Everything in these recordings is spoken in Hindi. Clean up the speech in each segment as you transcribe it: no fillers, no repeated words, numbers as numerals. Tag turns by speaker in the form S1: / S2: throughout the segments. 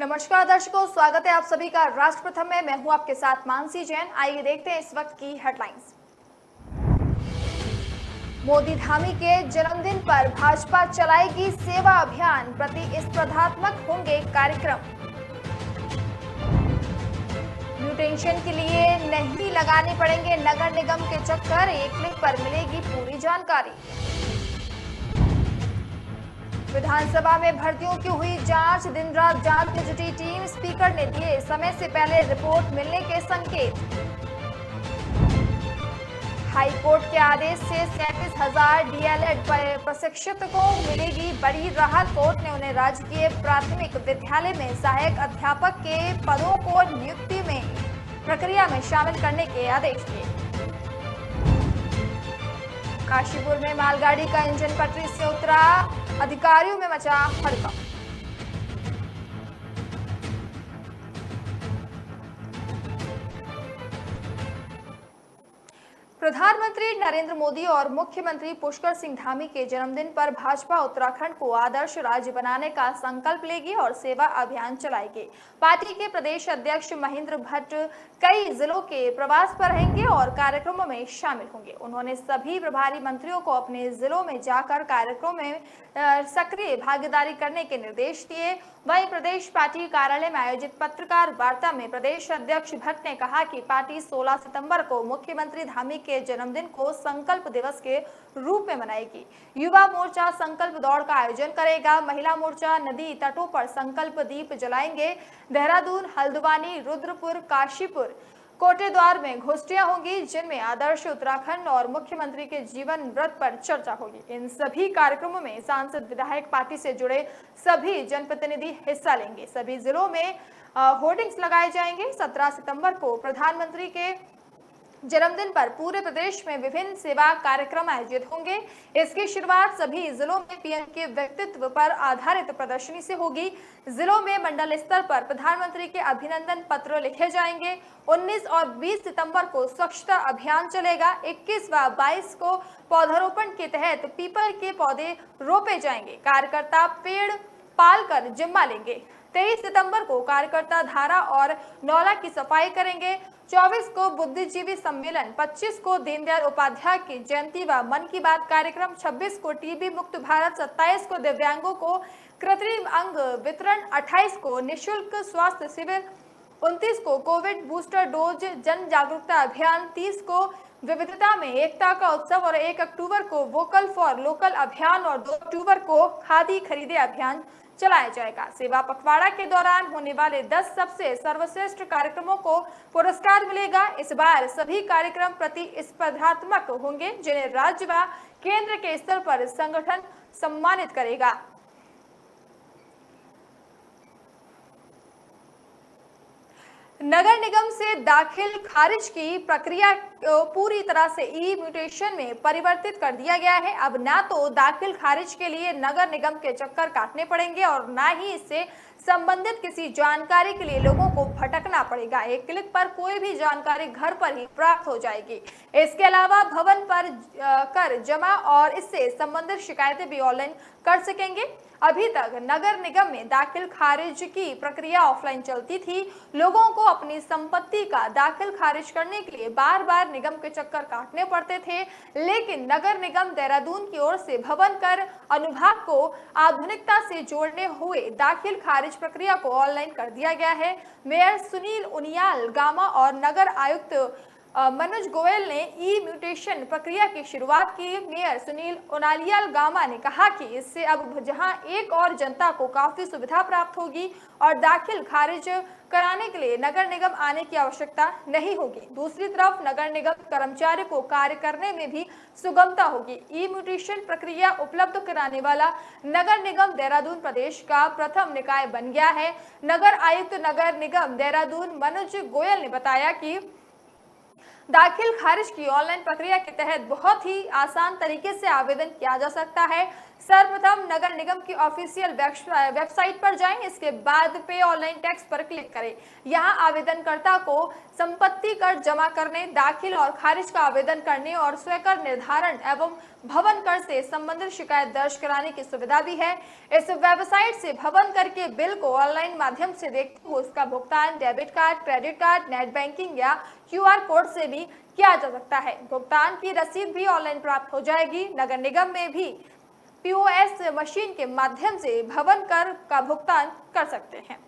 S1: नमस्कार दर्शकों, स्वागत है आप सभी का राष्ट्र प्रथम में। मैं हूं आपके साथ मानसी जैन। आइए देखते हैं इस वक्त की हेडलाइंस। मोदी धामी के जन्मदिन पर भाजपा चलाएगी सेवा अभियान, प्रतिस्पर्धात्मक होंगे कार्यक्रम। म्यूटेशन के लिए नहीं लगाने पड़ेंगे नगर निगम के चक्कर, एक क्लिक पर मिलेगी पूरी जानकारी। विधानसभा में भर्तियों की हुई जांच, दिन रात जांच में जुटी टीम, स्पीकर ने दिए समय से पहले रिपोर्ट मिलने के संकेत। हाई कोर्ट के आदेश से 37,000 डीएलएड प्रशिक्षित को मिलेगी बड़ी राहत। कोर्ट ने उन्हें राजकीय प्राथमिक विद्यालय में सहायक अध्यापक के पदों को नियुक्ति में प्रक्रिया में शामिल करने के आदेश दिए। काशीपुर में मालगाड़ी का इंजन पटरी से उतरा, अधिकारियों में मचा हड़कंप। प्रधानमंत्री नरेंद्र मोदी और मुख्यमंत्री पुष्कर सिंह धामी के जन्मदिन पर भाजपा उत्तराखंड को आदर्श राज्य बनाने का संकल्प लेगी और सेवा अभियान चलाएगी। पार्टी के प्रदेश अध्यक्ष महेंद्र भट्ट कई जिलों के प्रवास पर रहेंगे और कार्यक्रमों में शामिल होंगे। उन्होंने सभी प्रभारी मंत्रियों को अपने जिलों में जाकर कार्यक्रमों में सक्रिय भागीदारी करने के निर्देश दिए। वहीं प्रदेश पार्टी कार्यालय में आयोजित पत्रकार वार्ता में प्रदेश अध्यक्ष भट्ट ने कहा कि पार्टी 16 सितंबर को मुख्यमंत्री धामी के जन्मदिन को संकल्प दिवस के रूप में मनाएगी। युवा मोर्चा संकल्प दौड़ का आयोजन करेगा। महिला मोर्चा नदी तटों पर संकल्प दीप जलाएंगे। देहरादून, हल्द्वानी, रुद्रपुर, काशीपुर, कोटेद्वार में गोष्ठियां होंगी जिनमें आदर्श उत्तराखंड और मुख्यमंत्री के जीवन व्रत पर चर्चा होगी। इन सभी कार्यक्रमों में सांसद, विधायक, पार्टी से जुड़े सभी जनप्रतिनिधि हिस्सा लेंगे। सभी जिलों में होर्डिंग्स लगाए जाएंगे। 17 सितंबर को प्रधानमंत्री के जन्मदिन पर पूरे प्रदेश में विभिन्न सेवा कार्यक्रम आयोजित होंगे। इसकी शुरुआत सभी जिलों में पीएम के व्यक्तित्व पर आधारित प्रदर्शनी से होगी। जिलों में मंडल स्तर पर प्रधानमंत्री के अभिनंदन पत्र लिखे जाएंगे। 19 और 20 सितंबर को स्वच्छता अभियान चलेगा। 21 व 22 को पौधारोपण के तहत पीपल के पौधे रोपे जाएंगे। कार्यकर्ता पेड़ पाल कर जिम्मा लेंगे। 23 सितंबर को कार्यकर्ता धारा और नौला की सफाई करेंगे। 24 को बुद्धिजीवी सम्मेलन, 25 को दीनदयाल उपाध्याय की जयंती व मन की बात कार्यक्रम, 26 को टीबी मुक्त भारत, 27 को दिव्यांगों को कृत्रिम अंग वितरण, 28 को निःशुल्क स्वास्थ्य शिविर, 29 को कोविड बूस्टर डोज जन जागरूकता अभियान, 30 को विविधता में एकता का उत्सव और 1 अक्टूबर को वोकल फॉर लोकल अभियान और 2 अक्टूबर को खादी खरीदे अभियान चलाया जाएगा। सेवा पखवाड़ा के दौरान होने वाले 10 सबसे सर्वश्रेष्ठ कार्यक्रमों को पुरस्कार मिलेगा। इस बार सभी कार्यक्रम प्रतिस्पर्धात्मक होंगे जिन्हें राज्य व केंद्र के स्तर पर संगठन सम्मानित करेगा। नगर निगम से दाखिल खारिज की प्रक्रिया पूरी तरह से ई म्यूटेशन में परिवर्तित कर दिया गया है। अब ना तो दाखिल खारिज के लिए नगर निगम के चक्कर काटने पड़ेंगे और ना ही इससे संबंधित किसी जानकारी के लिए लोगों को भटकना पड़ेगा। एक क्लिक पर कोई भी जानकारी घर पर ही प्राप्त हो जाएगी। इसके अलावा भवन पर कर जमा और इससे संबंधित शिकायतें भी ऑनलाइन कर सकेंगे। अभी तक नगर निगम में दाखिल खारिज की प्रक्रिया ऑफलाइन चलती थी। लोगों को अपनी संपत्ति का दाखिल खारिज करने के लिए बार बार निगम के चक्कर काटने पड़ते थे, लेकिन नगर निगम देहरादून की ओर से भवन कर अनुभाग को आधुनिकता से जोड़ने हुए दाखिल खारिज प्रक्रिया को ऑनलाइन कर दिया गया है। मेयर सुनील उनियाल गामा और नगर आयुक्त मनोज गोयल ने ई म्यूटेशन प्रक्रिया की शुरुआत की। मेयर सुनील उनालियाल गामा ने कहा कि इससे अब जहां एक और जनता को काफी सुविधा प्राप्त होगी और दाखिल खारिज कराने के लिए नगर निगम आने की आवश्यकता नहीं होगी। दूसरी तरफ नगर निगम कर्मचारी को कार्य करने में भी सुगमता होगी। ई म्यूटेशन प्रक्रिया उपलब्ध कराने वाला नगर निगम देहरादून प्रदेश का प्रथम निकाय बन गया है। नगर आयुक्त नगर निगम देहरादून मनोज गोयल ने बताया कि दाखिल खारिज की ऑनलाइन प्रक्रिया के तहत बहुत ही आसान तरीके से आवेदन किया जा सकता है। सर्वप्रथम नगर निगम की ऑफिशियल वेबसाइट पर जाएं, इसके बाद पे ऑनलाइन टैक्स पर क्लिक करें। यहां आवेदनकर्ता को संपत्ति कर जमा करने, दाखिल और खारिज का आवेदन करने और स्वकर निर्धारण एवं भवन कर से संबंधित शिकायत दर्ज कराने की सुविधा भी है। इस वेबसाइट से भवन कर के बिल को ऑनलाइन माध्यम से देखते हुए उसका भुगतान debit card, credit card, net banking या QR कोड से भी किया जा सकता है। भुगतान की रसीद भी ऑनलाइन प्राप्त हो जाएगी। नगर निगम में भी POS मशीन के माध्यम से भवन कर का भुगतान कर सकते हैं।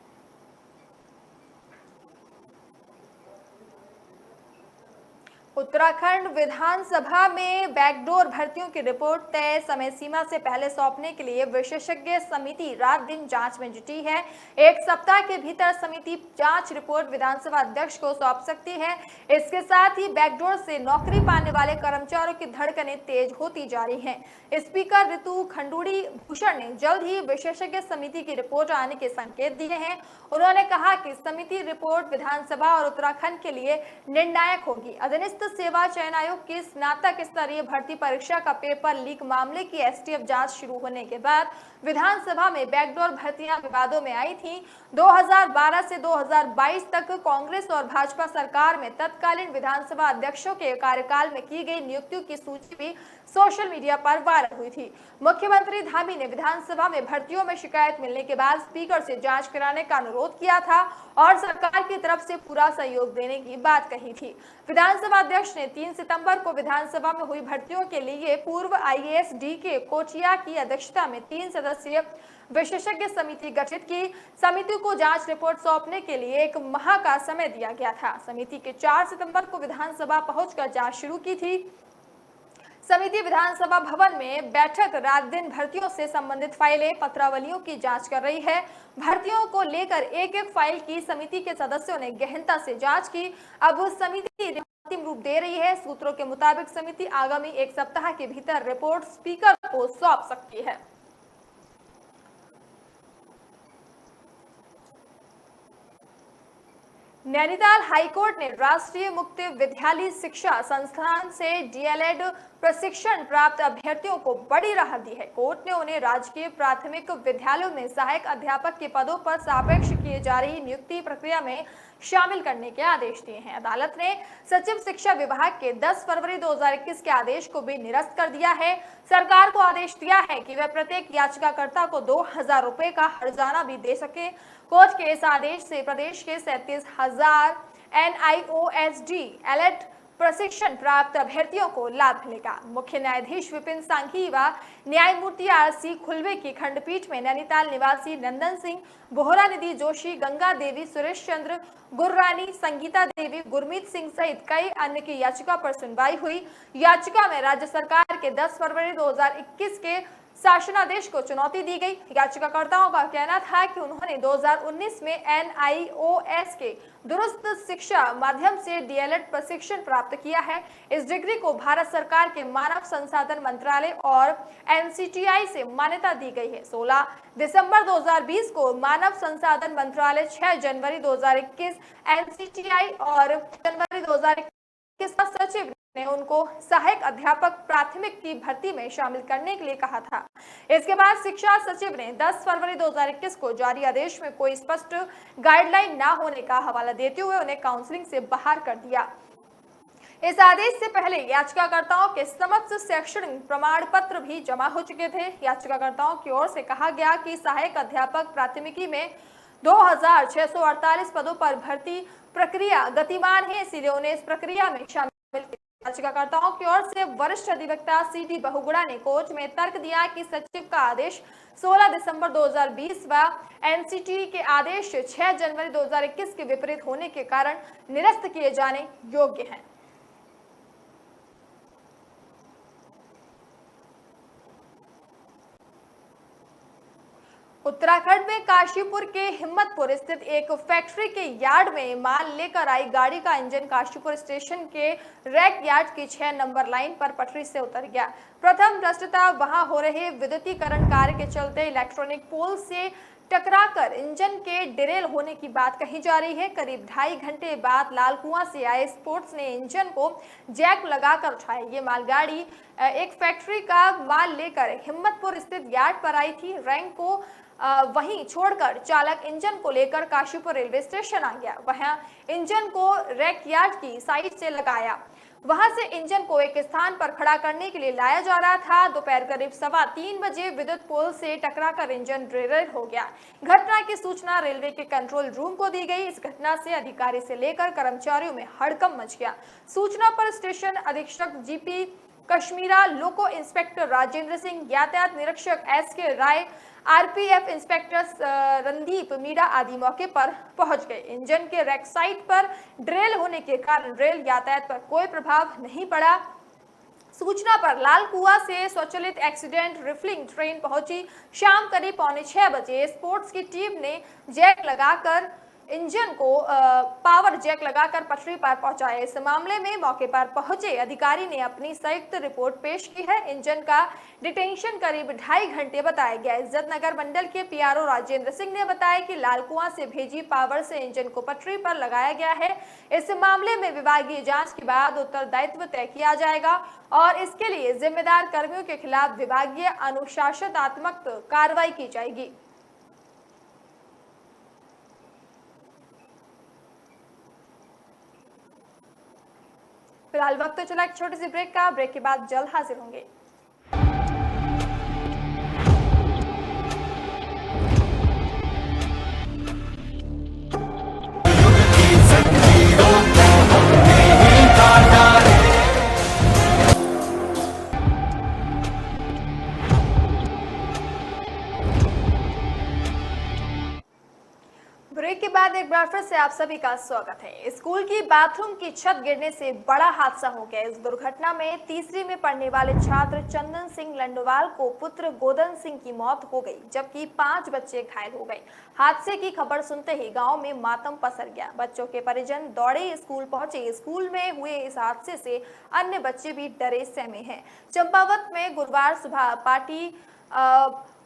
S1: उत्तराखंड विधानसभा में बैकडोर भर्तियों की रिपोर्ट तय समय सीमा से पहले सौंपने के लिए विशेषज्ञ समिति रात दिन जांच में जुटी है। एक सप्ताह के भीतर समिति जांच रिपोर्ट विधानसभा अध्यक्ष को सौंप सकती है। इसके साथ ही बैकडोर से नौकरी पाने वाले कर्मचारियों की धड़कनें तेज होती जा रही हैं। स्पीकर ऋतु खंडूड़ी भूषण ने जल्द ही विशेषज्ञ समिति की रिपोर्ट आने के संकेत दिए हैं। उन्होंने कहा कि समिति रिपोर्ट विधानसभा और उत्तराखंड के लिए निर्णायक होगी। अधीनस्थ सेवा चयन आयोग की स्नातक स्तरीय भर्ती परीक्षा का पेपर लीक मामले की STF जांच शुरू होने के बाद विधानसभा में बैकडोर भर्तियां विवादों में आई थी। 2012 से 2022 तक कांग्रेस और भाजपा सरकार में तत्कालीन विधानसभा अध्यक्षों के कार्यकाल में की गई नियुक्तियों की सूची भी सोशल मीडिया पर वायरल हुई थी। मुख्यमंत्री धामी ने विधानसभा में भर्तियों में शिकायत मिलने के बाद स्पीकर से जांच कराने का अनुरोध किया था और सरकार की तरफ से पूरा सहयोग देने की बात कही थी। विधानसभा अध्यक्ष ने 3 सितंबर को विधानसभा में हुई भर्तियों के लिए पूर्व IAS DK कोचिया की अध्यक्षता में 3 सदस्यीय विशेषज्ञ समिति गठित की। समिति को जांच रिपोर्ट सौंपने के लिए 1 माह का समय दिया गया था। समिति के 4 सितंबर को विधानसभा पहुंचकर जांच शुरू की थी। समिति विधानसभा भवन में बैठक रात दिन भर्तियों से संबंधित फाइलें, पत्रावलियों की जांच कर रही है। भर्तियों को लेकर एक फाइल की समिति के सदस्यों ने गहनता से जांच की। अब समिति अंतिम रूप दे रही है। सूत्रों के मुताबिक समिति आगामी 1 सप्ताह के भीतर रिपोर्ट स्पीकर को सौंप सकती है। नैनीताल हाईकोर्ट ने राष्ट्रीय मुक्त विद्यालय शिक्षा संस्थान से DLED प्रशिक्षण प्राप्त अभ्यर्थियों को बड़ी राहत दी है। कोर्ट ने उन्हें राजकीय प्राथमिक विद्यालयों में सहायक अध्यापक के पदों पर सापेक्ष किए जा रही नियुक्ति प्रक्रिया में शामिल करने के आदेश दिए हैं। अदालत ने सचिव शिक्षा विभाग के 10 फरवरी 2021 के आदेश को भी निरस्त कर दिया है। सरकार को आदेश दिया है कि वह प्रत्येक याचिकाकर्ता को 2000 रुपए का हर्जाना भी दे सके। कोर्ट के इस आदेश से प्रदेश के 37,000 NIOSD ELED प्रशिक्षण प्राप्त अभ्यर्थियों को लाभ मिलेगा। मुख्य न्यायाधीश विपिन सांघी व न्यायमूर्ति RC खुलवे की खंडपीठ में नैनीताल निवासी नंदन सिंह, बोहरा निधि जोशी, गंगा देवी, सुरेश चंद्र, गुररानी, संगीता देवी, गुरमीत सिंह सहित कई अन्य की याचिका पर सुनवाई हुई। याचिका में राज्य सरकार के 10 फरवरी 2021 के शासनादेश को चुनौती दी गई। याचिकाकर्ताओं का कहना था कि उन्होंने 2019 में NIOS के दुरुस्त शिक्षा माध्यम से DLED प्रशिक्षण प्राप्त किया है। इस डिग्री को भारत सरकार के मानव संसाधन मंत्रालय और NCTI से मान्यता दी गई है। 16 दिसंबर 2020 को मानव संसाधन मंत्रालय, 6 जनवरी 2021 NCTI और जनवरी 2021 का सचिव ने उनको सहायक अध्यापक प्राथमिक की भर्ती में शामिल करने के लिए कहा था। इसके बाद शिक्षा सचिव ने 10 फरवरी 2021 को जारी आदेश में कोई स्पष्ट गाइडलाइन न होने का हवाला देते हुए उन्हें काउंसलिंग से बाहर कर दिया। इस आदेश से पहले याचिकाकर्ताओं के समक्ष शैक्षणिक प्रमाण पत्र भी जमा हो चुके थे। याचिकाकर्ताओं की ओर से कहा गया कि सहायक अध्यापक प्राथमिकी में 2648 पदों पर भर्ती प्रक्रिया गतिमान है, इसलिए उन्हें इस प्रक्रिया में शामिल। याचिकाकर्ताओं की ओर से वरिष्ठ अधिवक्ता CD बहुगुणा ने कोर्ट में तर्क दिया कि सचिव का आदेश 16 दिसंबर 2020 व NCTI के आदेश 6 जनवरी 2021 के विपरीत होने के कारण निरस्त किए जाने योग्य हैं। उत्तराखंड में काशीपुर के हिम्मतपुर स्थित एक फैक्ट्री के यार्ड में माल लेकर आई गाड़ी का इंजन काशीपुर स्टेशन के रैक यार्ड की 6 नंबर लाइन पर पटरी से उतर गया। प्रथम दृष्टया वहां हो रहे विद्युतीकरण कार्य के चलते इलेक्ट्रॉनिक पोल से टकराकर इंजन के डिरेल होने की बात कही जा रही है। करीब 2.5 घंटे बाद लालकुआं से आए स्पोर्ट्स ने इंजन को जैक लगाकर उठाया। ये मालगाड़ी एक फैक्ट्री का माल लेकर हिम्मतपुर स्थित यार्ड पर आई थी। रैंक को वहीं छोड़कर चालक इंजन को लेकर काशीपुर रेलवे स्टेशन आ गया। वहां इंजन को रैक यार्ड की साइड से लगाया। वहां से इंजन को एक स्थान पर खड़ा करने के लिए लाया जा रहा था। दोपहर करीब 3:15 बजे विद्युत पोल से टकराकर इंजन डिरेल हो गया। घटना की सूचना रेलवे के कंट्रोल रूम को दी गई। इस घटना से अधिकारी से लेकर कर्मचारियों में हड़कंप मच गया। सूचना पर स्टेशन अधीक्षक जीपी कश्मीरा, लोको इंस्पेक्टर राजेंद्र सिंह, यातायात निरीक्षक एसके राय, आरपीएफ इंस्पेक्टर रणदीप मीणा आदि मौके पर पहुंच गए। इंजन के रैक साइड पर ड्रेल होने के कारण रेल यातायात पर कोई प्रभाव नहीं पड़ा। सूचना पर लालकुआं से स्वचालित एक्सीडेंट रिफिलिंग ट्रेन पहुंची। शाम करीब 5:45 बजे स्पोर्ट्स की टीम ने जैक लगाकर इंजन को पावर जैक लगाकर पटरी पर पहुंचाया। इस मामले में मौके पर पहुंचे अधिकारी ने अपनी संयुक्त रिपोर्ट पेश की है। इंजन का डिटेंशन करीब 2.5 घंटे बताया गया। इज्जत नगर मंडल के पीआरओ राजेंद्र सिंह ने बताया कि लालकुआं से भेजी पावर से इंजन को पटरी पर लगाया गया है। इस मामले में विभागीय जांच के बाद उत्तरदायित्व तय किया जाएगा और इसके लिए जिम्मेदार कर्मियों के खिलाफ विभागीय अनुशासनात्मक कार्रवाई की जाएगी। फिलहाल वक्त तो चला एक छोटी सी ब्रेक का। ब्रेक के बाद जल्द हाजिर होंगे। ब्रेक के बाद एक बार फिर से आप सभी का स्वागत है। स्कूल की बाथरूम की छत गिरने से बड़ा हादसा हो गया। इस दुर्घटना में तीसरी में पढ़ने वाले छात्र चंदन सिंह लंडोवाल को पुत्र गोदन सिंह की मौत हो गई, जबकि 5 बच्चे घायल हो गए। हादसे की खबर सुनते ही गांव में मातम पसर गया। बच्चों के परिजन दौड़े स्कूल पहुंचे। स्कूल में हुए इस हादसे से अन्य बच्चे भी डरे सहमे हैं। चंपावत में गुरुवार सुबह पार्टी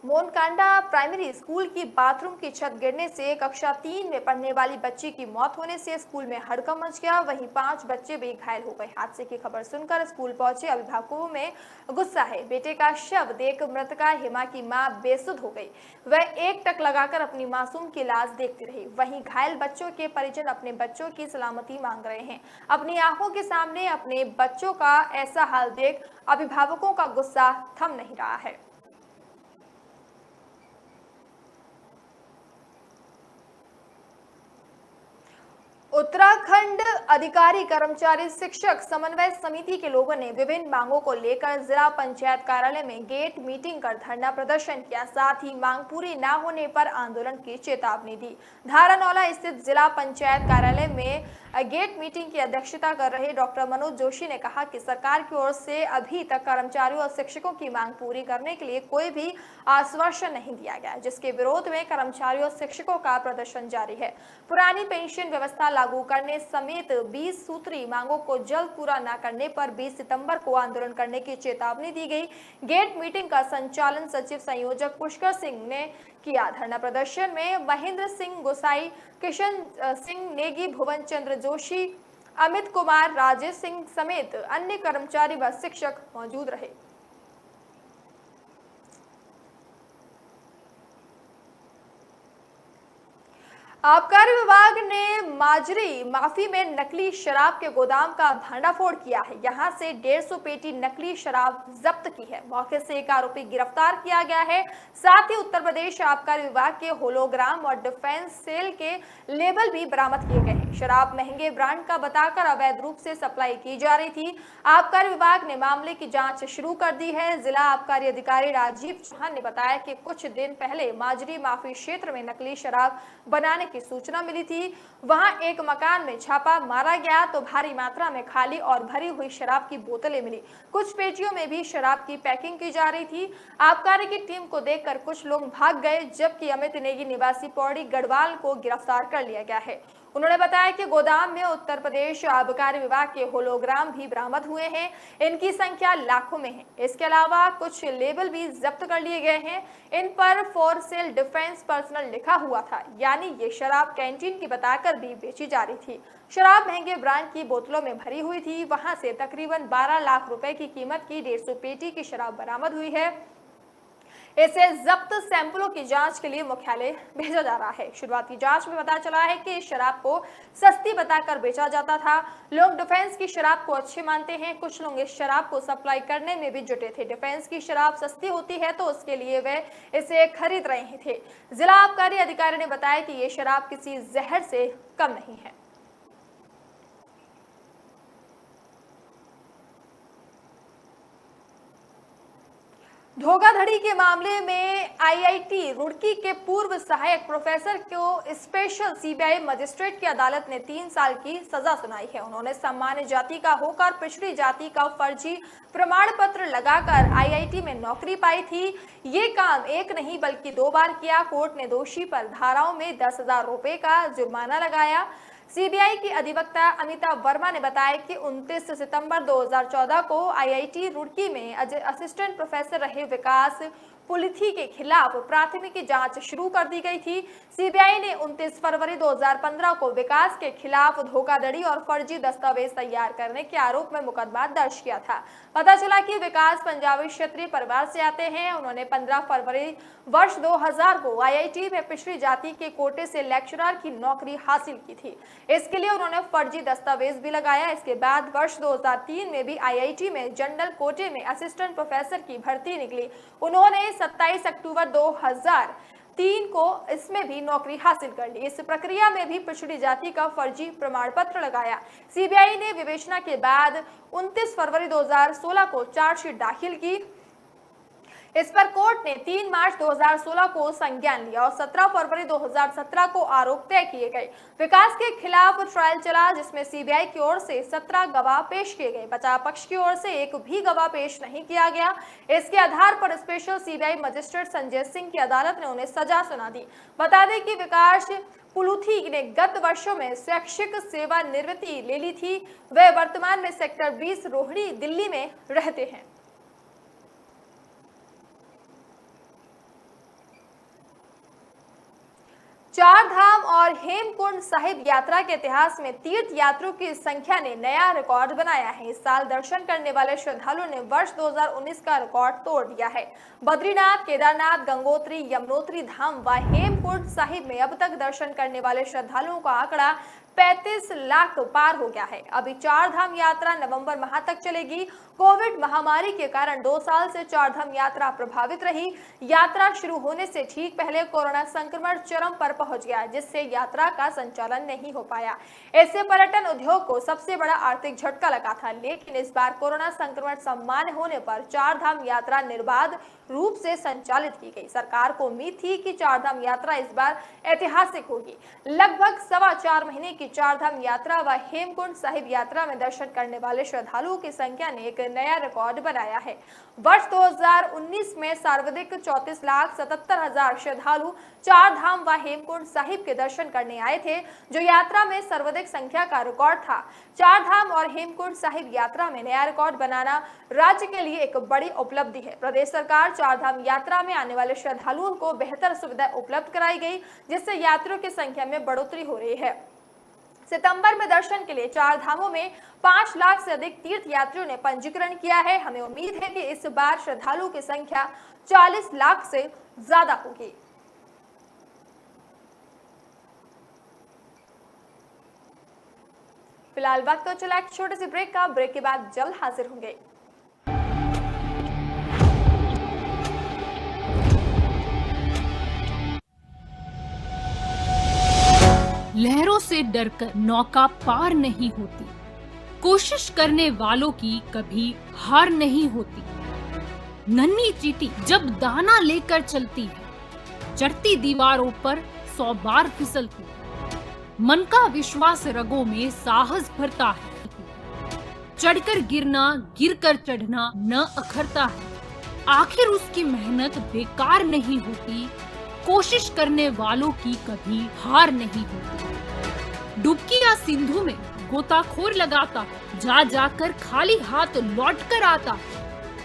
S1: मोनकांडा प्राइमरी स्कूल की बाथरूम की छत गिरने से कक्षा 3 में पढ़ने वाली बच्ची की मौत होने से स्कूल में हड़कंप मच गया। वहीं 5 बच्चे भी घायल हो गए। हादसे की खबर सुनकर स्कूल पहुंचे अभिभावकों में गुस्सा है। बेटे का शव देख मृतका हिमा की मां बेसुध हो गई। वह एक टक लगाकर अपनी मासूम की लाश देखती रही। वहीं घायल बच्चों के परिजन अपने बच्चों की सलामती मांग रहे हैं। अपनी आंखों के सामने अपने बच्चों का ऐसा हाल देख अभिभावकों का गुस्सा थम नहीं रहा है। उत्तराखंड अधिकारी कर्मचारी शिक्षक समन्वय समिति के लोगों ने विभिन्न मांगों को लेकर जिला पंचायत कार्यालय में गेट मीटिंग कर धरना प्रदर्शन किया। साथ ही मांग पूरी न होने पर आंदोलन की चेतावनी दी। धारानौला स्थित जिला पंचायत कार्यालय में गेट मीटिंग की अध्यक्षता कर रहे डॉक्टर मनोज जोशी ने कहा कि सरकार की ओर से अभी तक कर्मचारियों और शिक्षकों की मांग पूरी करने के लिए कोई भी आश्वासन नहीं दिया गया, जिसके विरोध में कर्मचारियों और शिक्षकों का प्रदर्शन जारी है। पुरानी पेंशन व्यवस्था लागू करने समेत 20 सूत्री मांगों को जल्द पूरा न करने पर 20 सितंबर को आंदोलन करने की चेतावनी दी गई। गेट मीटिंग का संचालन सचिव संयोजक पुष्कर सिंह ने किया। धरना प्रदर्शन में महेंद्र सिंह गोसाई, किशन सिंह नेगी, भुवन चंद्र जोशी, अमित कुमार, राजेश सिंह समेत अन्य कर्मचारी व शिक्षक मौजूद रहे। आबकारी विभाग ने माजरी माफी में नकली शराब के गोदाम का भंडाफोड़ किया है। यहां से 150 पेटी नकली शराब जब्त की है। मौके से एक आरोपी गिरफ्तार किया गया है। साथ ही उत्तर प्रदेश आबकारी विभाग के होलोग्राम और डिफेंस सेल के लेबल भी बरामद किए गए हैं। शराब महंगे ब्रांड का बताकर अवैध रूप से सप्लाई की जा रही थी। आबकारी विभाग ने मामले की जाँच शुरू कर दी है। जिला आबकारी अधिकारी राजीव चौहान ने बताया कि कुछ दिन पहले माजरी माफी क्षेत्र में नकली शराब बनाने की सूचना मिली थी। वहां एक मकान में छापा मारा गया तो भारी मात्रा में खाली और भरी हुई शराब की बोतलें मिली। कुछ पेटियों में भी शराब की पैकिंग की जा रही थी। आबकारी की टीम को देखकर कुछ लोग भाग गए, जबकि अमित नेगी निवासी पौड़ी गढ़वाल को गिरफ्तार कर लिया गया है। उन्होंने बताया कि गोदाम में उत्तर प्रदेश आबकारी विभाग के होलोग्राम भी बरामद हुए हैं। इनकी संख्या लाखों में है। इसके अलावा कुछ लेबल भी जब्त कर लिए गए हैं। इन पर फॉर सेल डिफेंस पर्सनल लिखा हुआ था, यानी ये शराब कैंटीन की बताकर भी बेची जा रही थी। शराब महंगे ब्रांड की बोतलों में भरी हुई थी। वहां से तकरीबन 12 लाख रुपए की कीमत की 150 पेटी की शराब बरामद हुई है। इसे जब्त सैंपलों की जांच के लिए मुख्यालय भेजा जा रहा है। शुरुआती जांच में पता चला है कि इस शराब को सस्ती बताकर बेचा जाता था। लोग डिफेंस की शराब को अच्छी मानते हैं। कुछ लोग इस शराब को सप्लाई करने में भी जुटे थे। डिफेंस की शराब सस्ती होती है तो उसके लिए वे इसे खरीद रहे थे। जिला आबकारी अधिकारी ने बताया कि ये शराब किसी जहर से कम नहीं है। धोखाधड़ी के मामले में आईआईटी रुड़की के पूर्व सहायक प्रोफेसर को स्पेशल सीबीआई मजिस्ट्रेट की अदालत ने 3 साल की सजा सुनाई है। उन्होंने सामान्य जाति का होकर पिछड़ी जाति का फर्जी प्रमाण पत्र लगाकर आईआईटी में नौकरी पाई थी। ये काम एक नहीं बल्कि 2 बार किया। कोर्ट ने दोषी पर धाराओं में 10,000 रुपए का जुर्माना लगाया। सीबीआई की अधिवक्ता अमिता वर्मा ने बताया कि 29 सितंबर 2014 को आईआईटी रुड़की में असिस्टेंट प्रोफेसर रहे विकास पुलिथी के खिलाफ प्राथमिकी जांच शुरू कर दी गई थी। सीबीआई ने 29 फरवरी 2015 को विकास के खिलाफ धोखाधड़ी और फर्जी दस्तावेज तैयार करने के आरोप में मुकदमा दर्ज किया था। पता चला कि विकास पंजाबी क्षत्रिय परिवार से आते हैं। उन्होंने 15 फरवरी वर्ष 2000 को आईआईटी में पिछड़ी जाति के कोटे से लेक्चरर की नौकरी हासिल की थी। इसके लिए उन्होंने फर्जी दस्तावेज भी लगाया। इसके बाद वर्ष 2003 में भी आईआईटी में जनरल कोटे में असिस्टेंट प्रोफेसर की भर्ती निकली। उन्होंने 27 अक्टूबर 2003 को इसमें भी नौकरी हासिल कर ली। इस प्रक्रिया में भी पिछड़ी जाति का फर्जी प्रमाण पत्र लगाया। सीबीआई ने विवेचना के बाद 29 फरवरी 2016 को चार्जशीट दाखिल की। इस पर कोर्ट ने 3 मार्च 2016 को संज्ञान लिया और 17 फरवरी 2017 को आरोप तय किए गए। विकास के खिलाफ ट्रायल चला, जिसमें सीबीआई की ओर से 17 गवाह पेश किए गए। बचाव पक्ष की ओर से एक भी गवाह पेश नहीं किया गया। इसके आधार पर special CBI magistrate Sanjay Singh की अदालत ने उन्हें सजा सुना दी। बता दें कि विकास पुलुथी ने गत वर्षों में शैक्षिक सेवानिवृत्ति ले ली थी। वे वर्तमान में सेक्टर 20 रोहिणी दिल्ली में रहते हैं। चार धाम और हेमकुंड साहिब यात्रा के इतिहास में तीर्थ यात्रियों की संख्या ने नया रिकॉर्ड बनाया है। इस साल दर्शन करने वाले श्रद्धालुओं ने वर्ष 2019 का रिकॉर्ड तोड़ दिया है। बद्रीनाथ, केदारनाथ, गंगोत्री, यमुनोत्री धाम व हेमकुंड साहिब में अब तक दर्शन करने वाले श्रद्धालुओं का आंकड़ा 35 लाख पार हो गया है। अभी चार धाम यात्रा नवंबर माह तक चलेगी। कोविड महामारी के कारण 2 साल से चार धाम यात्रा प्रभावित रही। यात्रा शुरू होने से ठीक पहले कोरोना संक्रमण चरम पर पहुंच गया, जिससे यात्रा का संचालन नहीं हो पाया। इससे पर्यटन उद्योग को सबसे बड़ा आर्थिक झटका लगा था। लेकिन इस बार कोरोना संक्रमण सामान्य होने पर चार धाम यात्रा निर्बाध रूप से संचालित की गई। सरकार को उम्मीद थी कि चार धाम यात्रा इस बार ऐतिहासिक होगी। लगभग 4.25 महीने की चार धाम यात्रा व हेमकुंड साहिब यात्रा में दर्शन करने वाले श्रद्धालुओं की संख्या ने एक नया रिकॉर्ड बनाया है। वर्ष 2019 में सर्वाधिक 34,77,000 श्रद्धालु चार धाम व हेमकुंड साहिब के दर्शन करने आए थे, जो यात्रा में सर्वाधिक संख्या का रिकॉर्ड था। चार धाम और हेमकुंड साहिब यात्रा में नया रिकॉर्ड बनाना राज्य के लिए एक बड़ी उपलब्धि है। प्रदेश सरकार चार धाम यात्रा में आने वाले श्रद्धालुओं को बेहतर सुविधा उपलब्ध कराई गई, जिससे यात्रियों की संख्या में बढ़ोतरी हो रही है। सितंबर में दर्शन के लिए चार धामों में 5 लाख से अधिक तीर्थ यात्रियों ने पंजीकरण किया है। हमें उम्मीद है कि इस बार श्रद्धालुओं की संख्या 40 लाख से ज्यादा होगी। फिलहाल वक्त तो चला एक छोटे से ब्रेक का। ब्रेक के बाद जल्द हाजिर होंगे।
S2: लहरों से डरकर नौका पार नहीं होती, कोशिश करने वालों की कभी हार नहीं होती। नन्ही चींटी जब दाना लेकर चलती है, चढ़ती दीवारों पर 100 बार फिसलती है। मन का विश्वास रगों में साहस भरता है। चढ़कर गिरना, गिरकर चढ़ना न अखरता है। आखिर उसकी मेहनत बेकार नहीं होती, कोशिश करने वालों की कभी हार नहीं होती। डुबकी या सिंधु में गोताखोर लगाता, जा जाकर खाली हाथ लौट कर आता।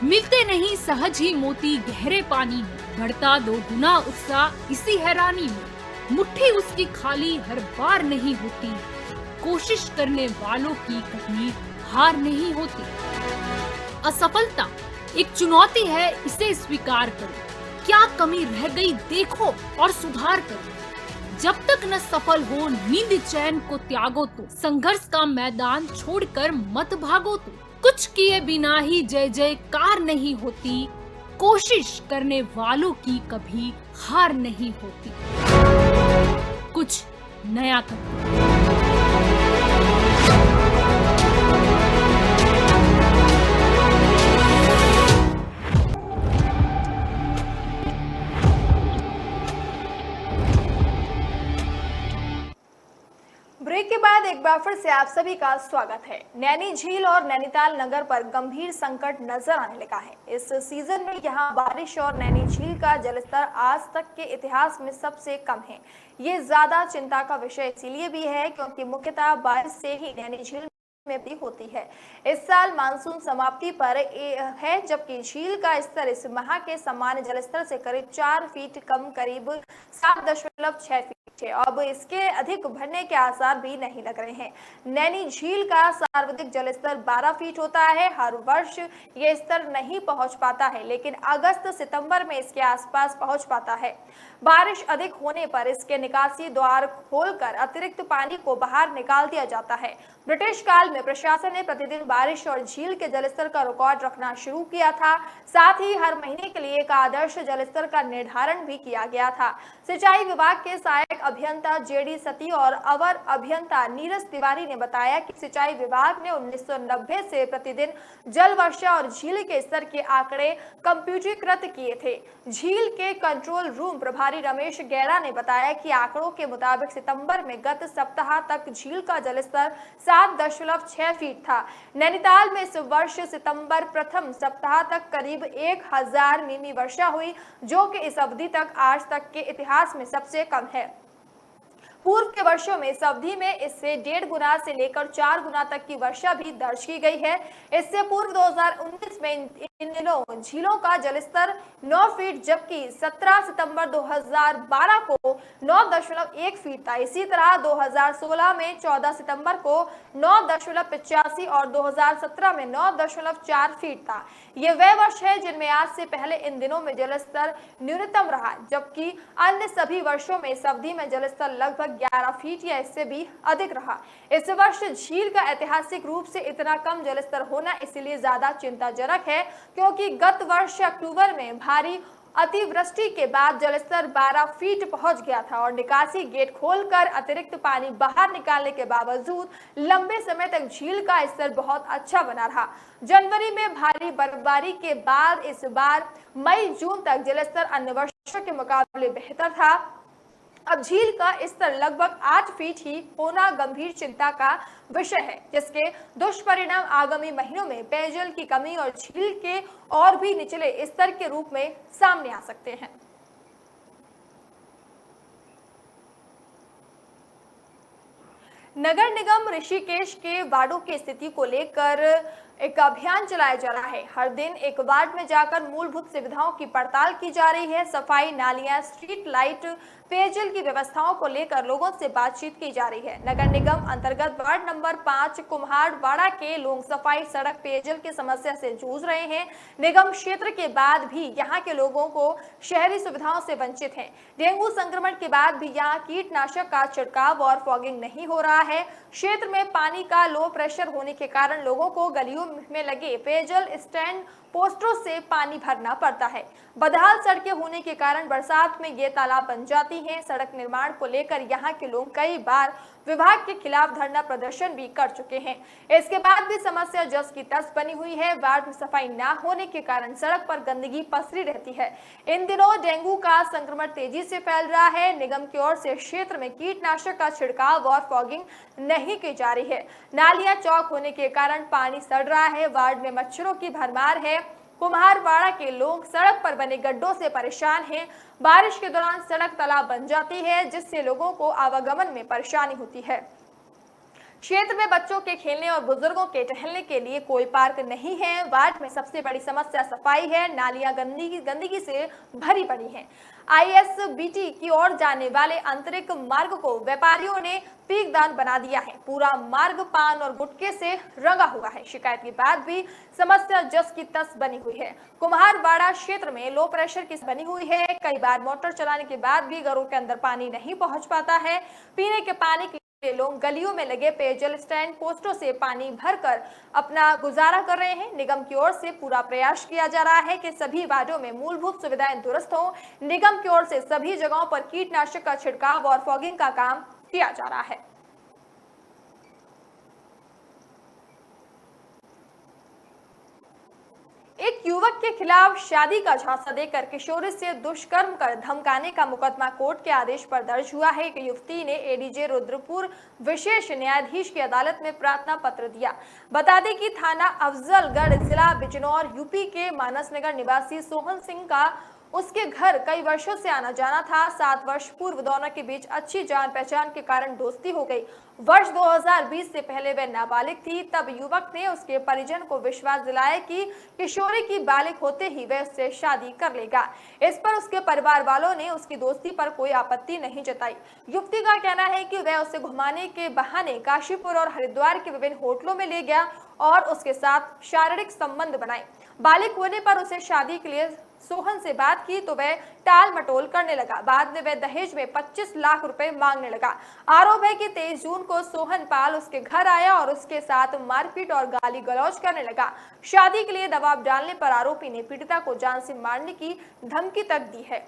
S2: मिलते नहीं सहज ही मोती गहरे पानी में, बढ़ता 2 गुना उत्साह इसी हैरानी में। मुट्ठी उसकी खाली हर बार नहीं होती, कोशिश करने वालों की कभी हार नहीं होती। असफलता एक चुनौती है, इसे स्वीकार करो। क्या कमी रह गई देखो और सुधार करो। जब तक न सफल हो नींद चैन को त्यागो तो, संघर्ष का मैदान छोड़कर मत भागो तो। कुछ किए बिना ही जय जयकार नहीं होती, कोशिश करने वालों की कभी हार नहीं होती। कुछ नया करो।
S1: ब्रेक के बाद एक बार फिर से आप सभी का स्वागत है। नैनी झील और नैनीताल नगर पर गंभीर संकट नजर आने लगा है। इस सीजन में यहां बारिश और नैनी झील का जलस्तर आज तक के इतिहास में सबसे कम है। ये ज्यादा चिंता का विषय इसीलिए भी है क्योंकि मुख्यतः बारिश से ही नैनी झील में भी होती है। इस साल मानसून समाप्ति पर है, जबकि झील का स्तर इस माह के सामान्य जलस्तर से करीब 4 फीट कम, करीब 7.6 फीट है। अब इसके अधिक बढ़ने के आसार भी नहीं लग रहे हैं। नैनी झील का सर्वाधिक जलस्तर 12 फीट होता है। हर वर्ष ये स्तर नहीं पहुंच पाता है, लेकिन अगस्त सितंबर में इसके आसपास पहुंच पाता है। बारिश अधिक होने पर इसके निकासी द्वार खोलकर अतिरिक्त पानी को बाहर निकाल दिया जाता है। ब्रिटिश काल में प्रशासन ने प्रतिदिन बारिश और झील के जलस्तर का रिकॉर्ड रखना शुरू किया था। साथ ही हर महीने के लिए एक आदर्श जलस्तर का निर्धारण भी किया गया था। सिंचाई विभाग के सहायक अभियंता जेडी सती और अवर अभियंता नीरज तिवारी ने बताया कि सिंचाई विभाग ने 1990 से प्रतिदिन जल वर्षा और झील के स्तर के आंकड़े कंप्यूटरीकृत किए थे। झील के कंट्रोल रूम प्रभारी रमेश गैरा ने बताया कि आंकड़ों के मुताबिक सितंबर में गत सप्ताह तक झील का जलस्तर 7.6 फीट था। नैनीताल में इस वर्ष सितंबर प्रथम सप्ताह तक करीब 1000 मिमी वर्षा हुई, जो कि इस अवधि तक आज तक के इतिहास में सबसे कम है। पूर्व के वर्षों में इस अवधि में इससे 1.5 गुना से लेकर 4 गुना तक की वर्षा भी दर्ज की गई है। इससे पूर्व 2019 में इन दिनों झीलों का जलस्तर 9 फीट, जबकि 17 सितंबर 2012 को 9.1 फीट था। इसी तरह 2016 में 14 सितंबर को 9.85 और 2017 में 9.4 फीट था। ये वह वर्ष है जिनमें आज से पहले इन दिनों में जलस्तर न्यूनतम रहा, जबकि अन्य सभी वर्षों में इस अवधि में जलस्तर लगभग 11 फीट या इससे भी अधिक रहा। इस वर्ष झील का ऐतिहासिक रूप से इतना कम जलस्तर होना इसलिए ज्यादा चिंताजनक है क्योंकि गत वर्ष अक्टूबर में भारी अतिवृष्टि के बाद जलस्तर 12 फीट पहुंच गया था और निकासी गेट खोलकर अतिरिक्त पानी बाहर निकालने के बावजूद लंबे समय तक झील का स्तर बहुत अच्छा बना रहा। जनवरी में भारी बर्फबारी के बाद इस बार मई जून तक जलस्तर अन्य वर्षों के मुकाबले बेहतर था। अब झील का स्तर लगभग 8 फीट ही होना गंभीर चिंता का विषय है, जिसके दुष्परिणाम आगामी महीनों में पेयजल की कमी और झील के और भी निचले स्तर के रूप में सामने आ सकते हैं। नगर निगम ऋषिकेश के वार्डों की स्थिति को लेकर एक अभियान चलाया जा रहा है। हर दिन एक वार्ड में जाकर मूलभूत सुविधाओं की पड़ताल की जा रही है। सफाई, नालियां, स्ट्रीट लाइट, पेयजल की व्यवस्थाओं को लेकर लोगों से बातचीत की जा रही है। नगर निगम अंतर्गत वार्ड नंबर 5 कुम्हाड़वाड़ा के लोग सफाई, सड़क, पेयजल की समस्या से जूझ रहे हैं। निगम क्षेत्र के बाद भी यहाँ के लोगों को शहरी सुविधाओं से वंचित हैं। डेंगू संक्रमण के बाद भी यहाँ कीटनाशक का छिड़काव और फॉगिंग नहीं हो रहा है। क्षेत्र में पानी का लो प्रेशर होने के कारण लोगों को गलियों में लगे पेयजल स्टैंड पोस्टरों से पानी भरना पड़ता है। बदहाल सड़कें होने के कारण बरसात में ये तालाब बन जाती हैं। सड़क निर्माण को लेकर यहाँ के लोग कई बार विभाग के खिलाफ धरना प्रदर्शन भी कर चुके हैं। इसके बाद भी समस्या जस की तस बनी हुई है। वार्ड में सफाई न होने के कारण सड़क पर गंदगी पसरी रहती है। इन दिनों डेंगू का संक्रमण तेजी से फैल रहा है। निगम की ओर से क्षेत्र में कीटनाशक का छिड़काव और फॉगिंग नहीं की जा रही है। नालियां चौक होने के कारण पानी सड़ रहा है। वार्ड में मच्छरों की भरमार है। कुम्हाड़वाड़ा के लोग सड़क पर बने गड्ढों से परेशान हैं। बारिश के दौरान सड़क तालाब बन जाती है, जिससे लोगों को आवागमन में परेशानी होती है। क्षेत्र में बच्चों के खेलने और बुजुर्गों के टहलने के लिए कोई पार्क नहीं है। वार्ड में सबसे बड़ी समस्या सफाई है। नालियां गंदगी से भरी पड़ी हैं। आईएसबीटी की ओर जाने वाले आंतरिक मार्ग को व्यापारियों ने पीकदान बना दिया है। पूरा मार्ग पान और गुटखे से रंगा हुआ है। शिकायत के बाद भी समस्या जस की तस बनी हुई है। कुम्हारवाड़ा क्षेत्र में लो प्रेशर की बनी हुई है। कई बार मोटर चलाने के बाद भी घरों के अंदर पानी नहीं पहुंच पाता है। पीने के पानी के लोग गलियों में लगे पेयजल स्टैंड पोस्टों से पानी भरकर अपना गुजारा कर रहे हैं। निगम की ओर से पूरा प्रयास किया जा रहा है कि सभी वार्डों में मूलभूत सुविधाएं दुरुस्त हो। निगम की ओर से सभी जगहों पर कीटनाशक का छिड़काव और फॉगिंग का काम किया जा रहा है। एक युवक के खिलाफ शादी का झांसा देकर किशोरी से दुष्कर्म कर धमकाने का मुकदमा कोर्ट के आदेश पर दर्ज हुआ है। एक युवती ने एडीजे रुद्रपुर विशेष न्यायाधीश की अदालत में प्रार्थना पत्र दिया। बता दें कि थाना अफजलगढ़ जिला बिजनौर यूपी के मानसनगर निवासी सोहन सिंह का उसके घर कई वर्षों से आना जाना था। 7 वर्ष पूर्व दोनों के बीच अच्छी जान पहचान के कारण दोस्ती हो गई। वर्ष 2020 से पहले वह नाबालिग थी। तब युवक ने उसके परिजन को विश्वास दिलाया कि किशोरी की बालिग होते ही वह उससे शादी कर लेगा। इस पर उसके परिवार वालों ने उसकी दोस्ती पर कोई आपत्ति नहीं जताई। युवती का कहना है कि वह उसे घुमाने के बहाने काशीपुर और हरिद्वार के विभिन्न होटलों में ले गया और उसके साथ शारीरिक संबंध बनाए। बालिग होने पर उसे शादी के लिए सोहन से बात की तो वह टाल मटोल करने लगा। बाद में वह दहेज में 25 लाख रुपए मांगने लगा। आरोप है कि 23 जून को सोहन पाल उसके घर आया और उसके साथ मारपीट और गाली गलौज करने लगा। शादी के लिए दबाव डालने पर आरोपी ने पीड़िता को जान से मारने की धमकी तक दी है।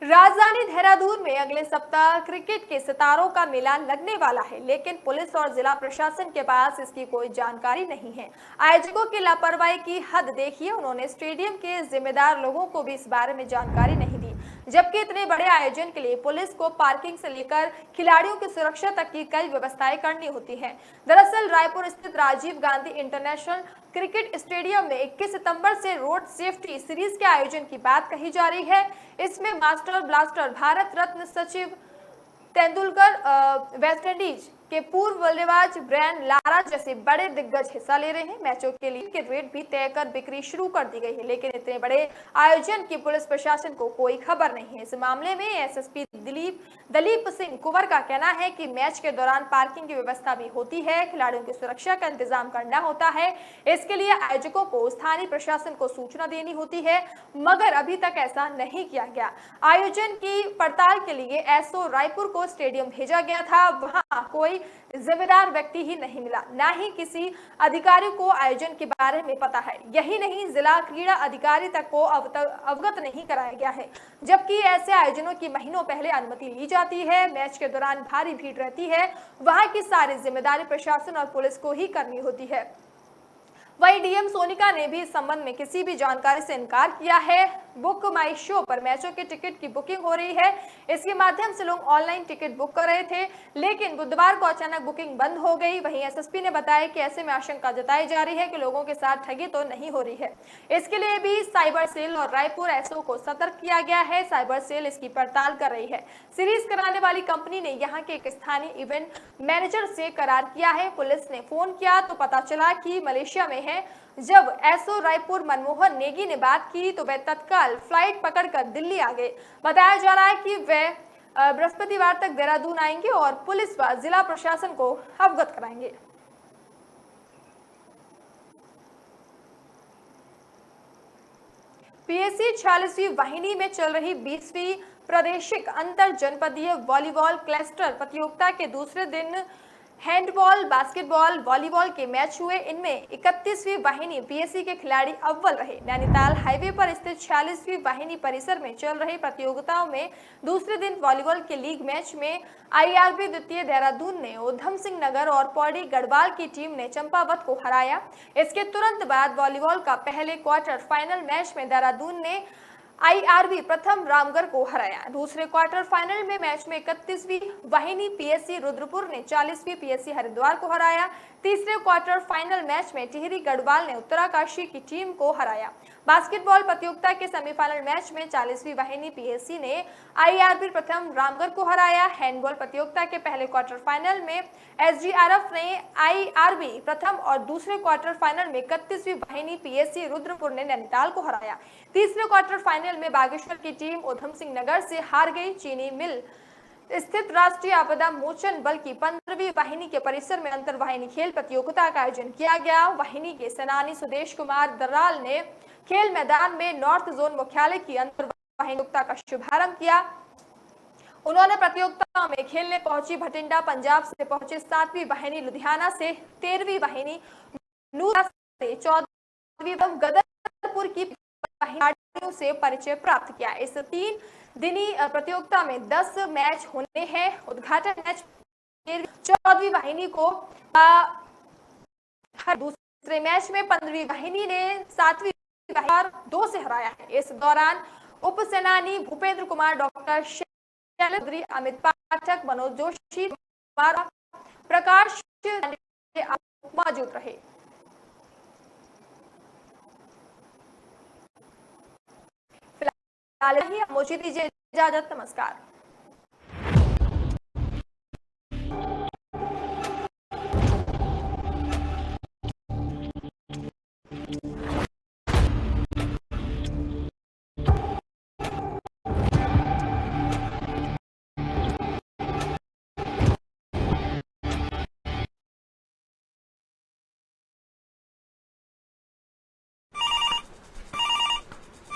S1: राजधानी देहरादून में अगले सप्ताह क्रिकेट के सितारों का मेला लगने वाला है, लेकिन पुलिस और जिला प्रशासन के पास इसकी कोई जानकारी नहीं है। आयोजकों की लापरवाही की हद देखिए। उन्होंने स्टेडियम के जिम्मेदार लोगों को भी इस बारे में जानकारी नहीं दी, जबकि इतने बड़े आयोजन के लिए पुलिस को पार्किंग से लेकर खिलाड़ियों की सुरक्षा तक की कई व्यवस्थाएं करनी होती हैं। दरअसल रायपुर स्थित Rajiv Gandhi international cricket stadium में 21 सितंबर से रोड सेफ्टी सीरीज के आयोजन की बात कही जा रही है। इसमें master blaster Bharat Ratna Sachin Tendulkar, West Indies के पूर्व बल्लेबाज ब्रायन लारा जैसे बड़े दिग्गज हिस्सा ले रहे हैं। मैचों के लिए के रेट भी तय कर बिक्री शुरू कर दी गई है, लेकिन इतने बड़े आयोजन की पुलिस प्रशासन को कोई खबर नहीं है। इस मामले में एसएसपी दलीप सिंह कुंवर का कहना है कि मैच के दौरान पार्किंग की व्यवस्था भी होती है। खिलाड़ियों की सुरक्षा का इंतजाम करना होता है। इसके लिए आयोजकों को स्थानीय प्रशासन को सूचना देनी होती है, मगर अभी तक ऐसा नहीं किया गया। आयोजन की पड़ताल के लिए एसओ रायपुर को स्टेडियम भेजा गया था। वहां कोई जिम्मेदार व्यक्ति ही नहीं मिला, ना ही किसी अधिकारी को आयोजन के बारे में पता है। यही नहीं, जिला क्रीड़ा अधिकारी तक को अवगत नहीं कराया गया है, जबकि ऐसे आयोजनों की महीनों पहले अनुमति ली जाती है। मैच के दौरान भारी भीड़ रहती है, वहां की सारी जिम्मेदारी प्रशासन और पुलिस को ही करनी होती है। वहीं डीएम सोनिका ने भी इस संबंध में किसी भी जानकारी से इनकार किया है। बुक माई शो पर मैचों के टिकट की बुकिंग हो रही है। इसके माध्यम से लोग ऑनलाइन टिकट बुक कर रहे थे, लेकिन बुधवार को अचानक बुकिंग बंद हो गई। वहीं एसएसपी ने बताया कि ऐसे में आशंका जताई जा रही है कि लोगों के साथ ठगी तो नहीं हो रही है। इसके लिए भी साइबर सेल और रायपुर एसओ को सतर्क किया गया है। साइबर सेल इसकी पड़ताल कर रही है। सीरीज कराने वाली कंपनी ने यहाँ के एक स्थानीय इवेंट मैनेजर से करार किया है। पुलिस ने फोन किया तो पता चला कि मलेशिया में है। जब एसओ रायपुर मनमोहन नेगी ने बात की तो वे तत्काल फ्लाइट पकड़कर दिल्ली आ गए। बताया जा रहा है कि वे बृहस्पतिवार तक देहरादून आएंगे और पुलिस व जिला प्रशासन को अवगत कराएंगे। पीएससी 46वीं वाहिनी में चल रही 20वीं प्रादेशिक अंतर जनपदीय वॉलीबॉल क्लस्टर प्रतियोगिता के दूसरे दिन हैंडबॉल, बास्केटबॉल, वॉलीबॉल के मैच हुए। इनमें 31वीं वाहिनी पीएससी के खिलाड़ी अव्वल रहे। नैनीताल हाईवे पर स्थित 46वीं वाहिनी परिसर में चल रही प्रतियोगिताओं में दूसरे दिन वॉलीबॉल के लीग मैच में आईआरबी द्वितीय देहरादून ने उधम सिंह नगर और पौड़ी गढ़वाल की टीम ने चंपावत को हराया। इसके तुरंत बाद वॉलीबॉल का पहले क्वार्टर फाइनल मैच में देहरादून ने आईआरबी प्रथम रामगढ़ को हराया। दूसरे क्वार्टर फाइनल में मैच में 31वीं वाहिनी पीएससी रुद्रपुर ने 40वीं पीएससी हरिद्वार को हराया। तीसरे क्वार्टर फाइनल मैच में टिहरी गढ़वाल ने उत्तराकाशी की टीम को हराया। बास्केटबॉल प्रतियोगिता के सेमीफाइनल मैच में 40वीं वाहिनी पीएससी ने आईआरबी प्रथम रामगढ़ को हराया। हैंडबॉल प्रतियोगिता के पहले क्वार्टर फाइनल में एसडीआरएफ ने आईआरबी प्रथम और दूसरे क्वार्टर फाइनल में 31वीं वाहिनी पीएससी रुद्रपुर ने नैनीताल को हराया। तीसरे क्वार्टर फाइनल में बागेश्वर की टीम उधम सिंह नगर से हार गई। चीनी मिल स्थित राष्ट्रीय आपदा मोचन बल की 15वीं वाहिनी के परिसर में अंतर वाहिनी खेल प्रतियोगिता का आयोजन किया गया। वाहिनी के सेनानी सुदेश कुमार दर्राल ने खेल मैदान में नॉर्थ जोन मुख्यालय की अंतर वाहिनी प्रतियोगिता का शुभारंभ किया। उन्होंने प्रतियोगिता में खेलने पहुंची भटिंडा पंजाब से पहुंचे 7वीं वाहिनी, लुधियाना से 13वीं वाहिनी, नूरा से 14वीं गदरपुर की वाहिनियों से परिचय प्राप्त किया। इस 3 दिनी प्रतियोगिता में 10 मैच होने हैं। उद्घाटन मैच 14वीं वाहिनी को दूसरे मैच में 15वीं वाहिनी ने 7वीं वाहिनी 2 से हराया है। इस दौरान उप सेनानी भूपेंद्र कुमार, डॉक्टर शैलेंद्र, अमित पाठक, मनोज जोशी, प्रकाश मौजूद रहे। फिलहाल मुझे दीजिए इजाजत, नमस्कार।